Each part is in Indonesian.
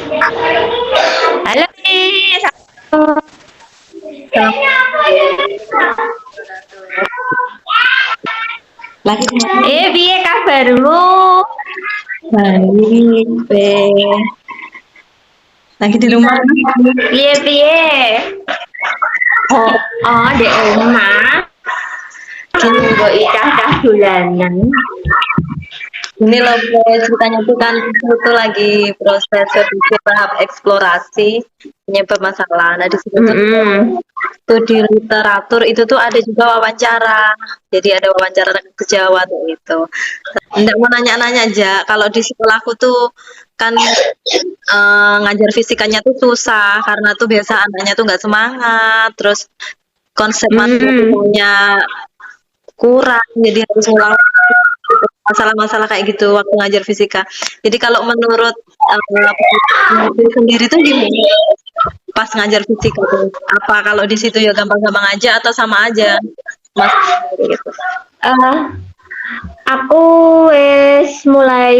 Halo Nis, Lagi di mana? piye kabarmu? Baik, lagi di rumah. Piye piye? Oh, oh, di omah. Nunggu cah-cah dolanan. Ini loh, ceritanya tuh kan itu tuh lagi proses revisi tahap eksplorasi penyebab masalah. Nah, di situ tuh, Mm-mm. tuh di literatur itu tuh ada juga wawancara. Jadi ada wawancara sejawat itu. Nggak mau nanya-nanya aja. Kalau di sekolahku tuh kan ngajar fisikanya tuh susah karena tuh biasa anaknya tuh nggak semangat. Terus konsep Mm. matematikanya kurang, jadi harus ngulang masalah-masalah kayak gitu waktu ngajar fisika. Jadi kalau menurut sendiri tuh gimana pas ngajar fisika tuh? Apa kalau di situ ya gampang-gampang aja atau sama aja? Mas gitu. Eh, aku mulai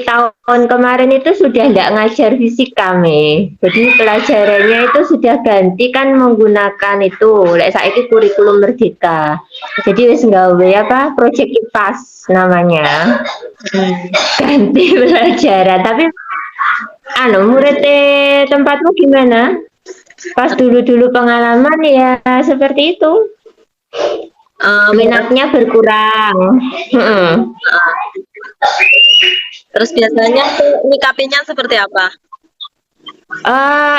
tahun kemarin itu sudah nggak ngajar fisika, Me. Jadi pelajarannya itu sudah ganti kan menggunakan itu, lek saiki kurikulum merdeka. Jadi wis nggawe apa? Project IPAS namanya. Hmm. Ganti pelajaran. Tapi murid tempatmu gimana? Pas dulu-dulu pengalaman ya seperti itu. Menurut, Minatnya berkurang. Mm-mm. terus biasanya tuh nyikapinya seperti apa?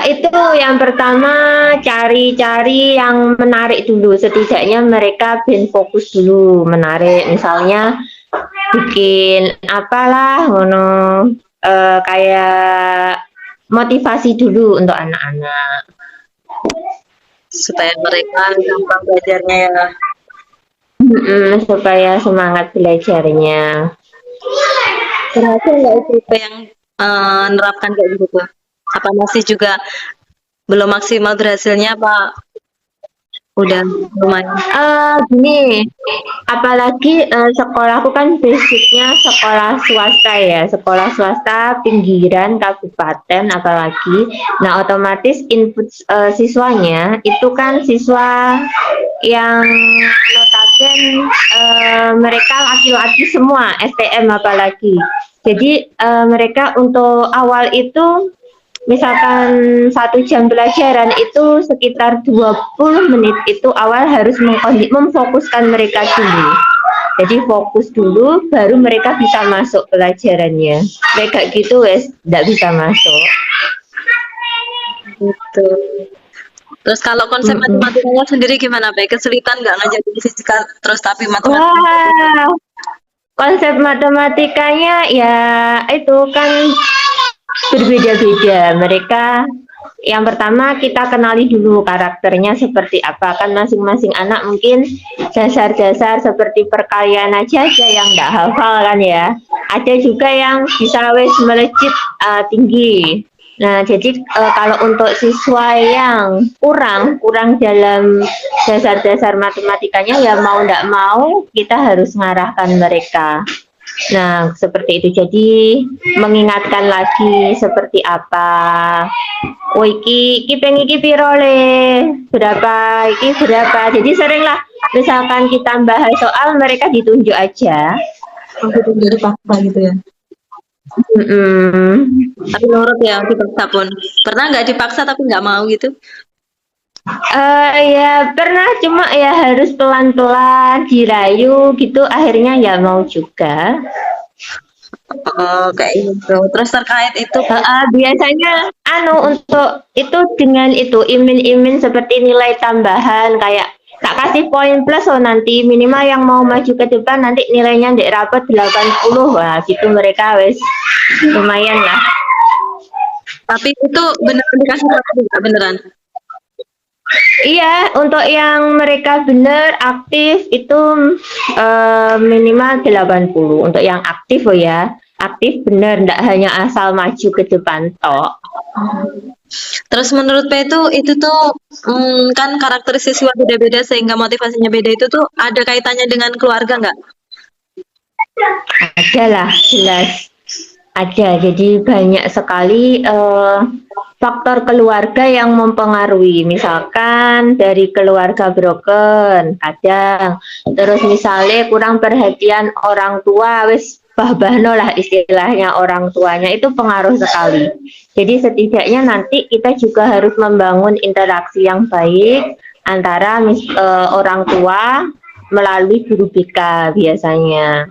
Itu yang pertama cari-cari yang menarik dulu. Setidaknya mereka ben fokus dulu menarik. Misalnya bikin apalah ngono kayak motivasi dulu untuk anak-anak. Supaya mereka gampang belajarnya ya. Supaya semangat belajarnya. Berhasil nggak itu yang nerapkan kayak gitu tuh? Apa masih juga belum maksimal berhasilnya apa udah lumayan? Gini, apalagi sekolahku kan basicnya sekolah swasta ya, sekolah swasta pinggiran kabupaten apalagi. Nah, otomatis input siswanya itu kan siswa yang notabene mereka laki-laki semua, STM apalagi. Jadi mereka untuk awal itu misalkan 1 jam pelajaran itu sekitar 20 menit itu awal harus memfokuskan mereka dulu. Jadi fokus dulu baru mereka bisa masuk pelajarannya. Kayak gitu wes tidak bisa masuk. Gitu. Terus kalau konsep Mm-mm. matematikanya sendiri gimana, Pak? Kesulitan nggak ngajarin fisika terus tapi matematika? Wah, konsep matematikanya ya itu kan berbeda-beda. Mereka yang pertama kita kenali dulu karakternya seperti apa, kan masing-masing anak mungkin dasar-dasar seperti perkalian aja yang nggak hafal kan ya. Ada juga yang bisa wes melejit tinggi. Nah, jadi kalau untuk siswa yang kurang kurang dalam dasar-dasar matematikanya ya mau nggak mau kita harus mengarahkan mereka. Nah, seperti itu. Jadi mengingatkan lagi seperti apa. Oh, iki pengen iki piro le? Berapa? Iki berapa? Jadi seringlah misalkan kita bahas soal mereka ditunjuk aja. Oh, gitu, jadi paksa gitu ya. Mm-mm. Tapi nurut ya dipaksa pun. Pernah nggak dipaksa tapi nggak mau gitu? Ya pernah cuma ya harus pelan-pelan dirayu gitu akhirnya ya mau juga. Oh, kayak gitu. Terus terkait itu, Biasanya untuk itu dengan itu imin-imin seperti nilai tambahan kayak tak kasih poin plus oh nanti minimal yang mau maju ke depan nanti nilainya di rapot 80 wah gitu mereka wes lumayan lah. tapi itu beneran dikasih tahu nggak beneran? Iya, untuk yang mereka benar aktif itu minimal 80. Untuk yang aktif oh ya, aktif benar, ndak hanya asal maju ke depan tok. Terus menurut P itu tuh kan karakteristik siswa beda-beda sehingga motivasinya beda itu tuh ada kaitannya dengan keluarga nggak? Ada lah, jelas. Ada, jadi banyak sekali faktor keluarga yang mempengaruhi. Misalkan dari keluarga broken, kadang. Terus misalnya kurang perhatian orang tua, wis bah-bahno lah istilahnya orang tuanya, itu pengaruh sekali. Jadi setidaknya nanti kita juga harus membangun interaksi yang baik antara orang tua melalui guru BK biasanya.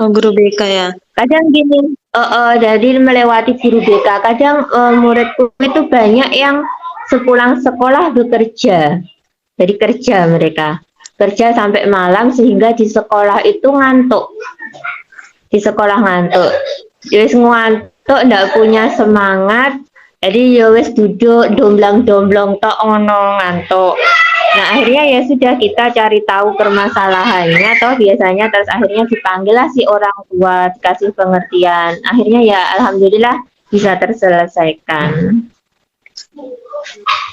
Oh, guru BK ya. Kadang gini, jadi melewati guru BK, kadang muridku itu banyak yang sepulang sekolah bekerja, jadi kerja mereka, kerja sampai malam sehingga di sekolah itu ngantuk, di sekolah ngantuk, wis ngantuk, ndak punya semangat, jadi ya wis duduk domblang-domblong tok ngono ngantuk. Nah akhirnya ya sudah kita cari tahu permasalahannya toh biasanya, terus akhirnya dipanggil lah si orang tua, dikasih pengertian, akhirnya ya alhamdulillah bisa terselesaikan.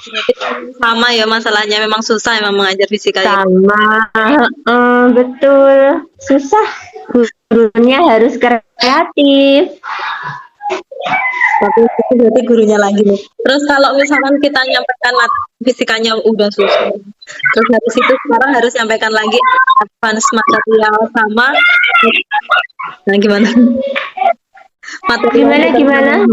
Berarti sama ya masalahnya, memang susah emang mengajar fisika ya. Sama, betul, susah, gurunya harus kreatif. Tapi itu berarti gurunya lagi nih. Terus kalau misalkan kita nyampaikan fisikanya udah susah, terus habis itu sekarang harus nyampaikan lagi advance material sama, nah gimana? Gimana?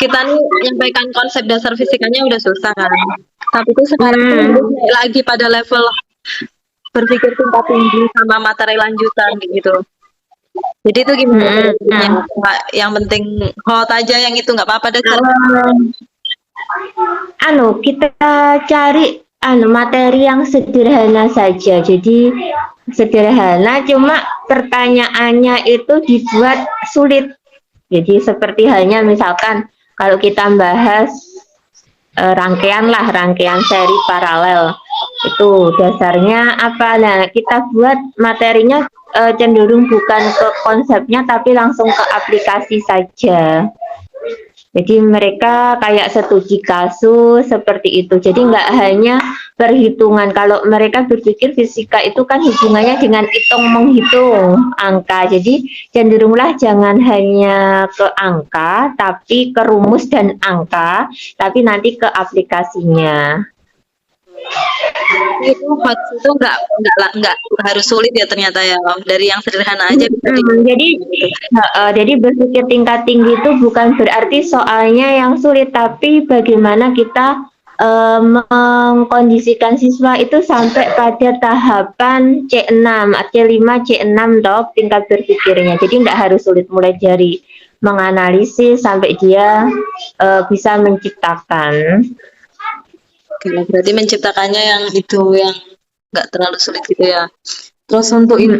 Kita nih nyampaikan konsep dasar fisikanya udah susah kan, tapi itu sekarang tuh harus naik lagi pada level berpikir tingkat tinggi sama materi lanjutan gitu. Jadi itu gimana? Yang penting hot aja yang itu nggak apa-apa deh. Kita cari materi yang sederhana saja. Jadi sederhana, cuma pertanyaannya itu dibuat sulit. Jadi seperti halnya misalkan kalau kita bahas rangkaian seri paralel, itu dasarnya apa? Nah kita buat materinya cenderung bukan ke konsepnya tapi langsung ke aplikasi saja. Jadi mereka kayak studi kasus seperti itu. Jadi nggak hanya perhitungan. Kalau mereka berpikir fisika itu kan hubungannya dengan hitung menghitung angka. Jadi cenderunglah jangan hanya ke angka, tapi ke rumus dan angka, tapi nanti ke aplikasinya. Itu nggak harus sulit ya ternyata ya, dari yang sederhana aja bisa jadi berpikir tingkat tinggi itu bukan berarti soalnya yang sulit, tapi bagaimana kita mengkondisikan siswa itu sampai pada tahapan C6, C5, C6 dok, tingkat berpikirnya. Jadi nggak harus sulit, mulai dari menganalisis sampai dia bisa menciptakan. Berarti menciptakannya yang itu yang nggak terlalu sulit gitu ya. Terus untuk itu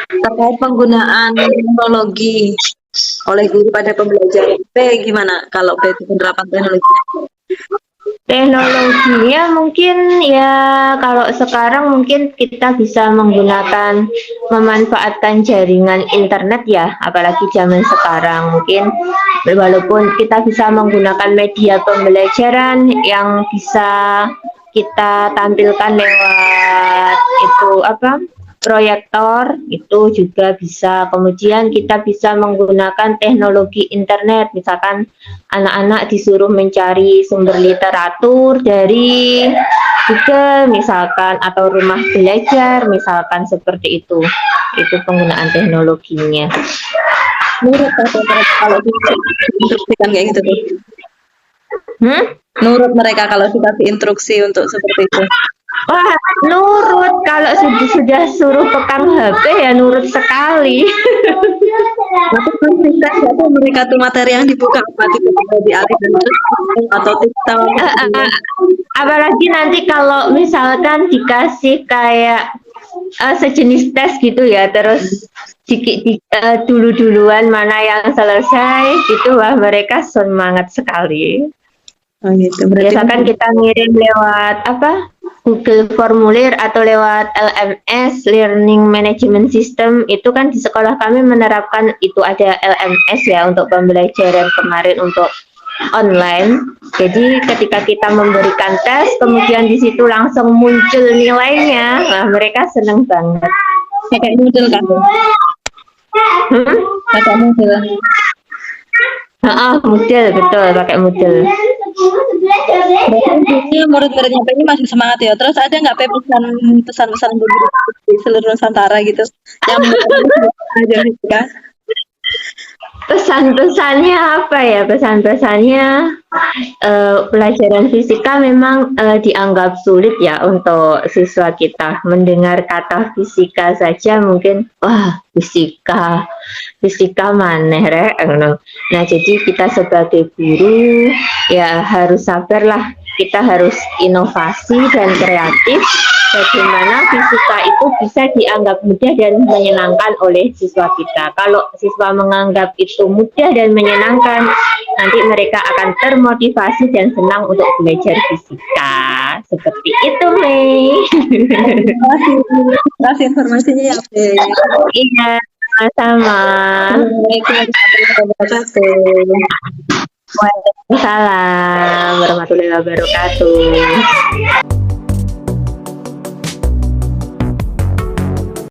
terkait penggunaan teknologi oleh guru pada pembelajaran, gimana kalau penerapan teknologi? Teknologinya mungkin ya kalau sekarang mungkin kita bisa memanfaatkan jaringan internet ya, apalagi zaman sekarang mungkin walaupun kita bisa menggunakan media pembelajaran yang bisa kita tampilkan lewat proyektor, itu juga bisa. Kemudian kita bisa menggunakan teknologi internet, misalkan anak-anak disuruh mencari sumber literatur dari Google misalkan, atau rumah belajar misalkan, seperti itu penggunaan teknologinya. Menurut kalau diinstruksikan kayak gitu tuh? Menurut mereka kalau dikasih instruksi untuk seperti itu? Wah, nurut. Kalau sudah suruh pegang HP ya nurut sekali. Tapi kan bisa mereka tuh materi yang dibuka apa tiba-tiba dialihkan atau kita apalagi nanti kalau misalkan dikasih kayak sejenis tes gitu ya, terus duluan mana yang selesai gitu, wah mereka semangat sekali. gitu. Berarti biasakan kita ngirim lewat Google Formulir atau lewat LMS, Learning Management System. Itu kan di sekolah kami menerapkan itu, ada LMS ya untuk pembelajaran kemarin untuk online. Jadi ketika kita memberikan tes, kemudian di situ langsung muncul nilainya, nah mereka senang banget. kayak Moodle kan? Hmm? Kakak model. Model betul, pakai model. Berarti ini murid-muridnya ini masih semangat ya. Terus ada nggak Pe pesan-pesan untuk di seluruh Nusantara gitu yang aja gitu kan? Pesan-pesannya apa ya? Pesan-pesannya pelajaran fisika memang dianggap sulit ya untuk siswa kita. Mendengar kata fisika saja mungkin wah fisika maneh rek. Nah, jadi kita sebagai guru ya harus sabarlah. Kita harus inovasi dan kreatif bagaimana fisika itu bisa dianggap mudah dan menyenangkan oleh siswa kita. Kalau siswa menganggap itu mudah dan menyenangkan, nanti mereka akan termotivasi dan senang untuk belajar fisika. Seperti itu, Mei. Terima kasih informasinya ya Pe. Iya, sama-sama. Assalamualaikum warahmatullahi wabarakatuh. Waalaikumsalam warahmatullahi wabarakatuh.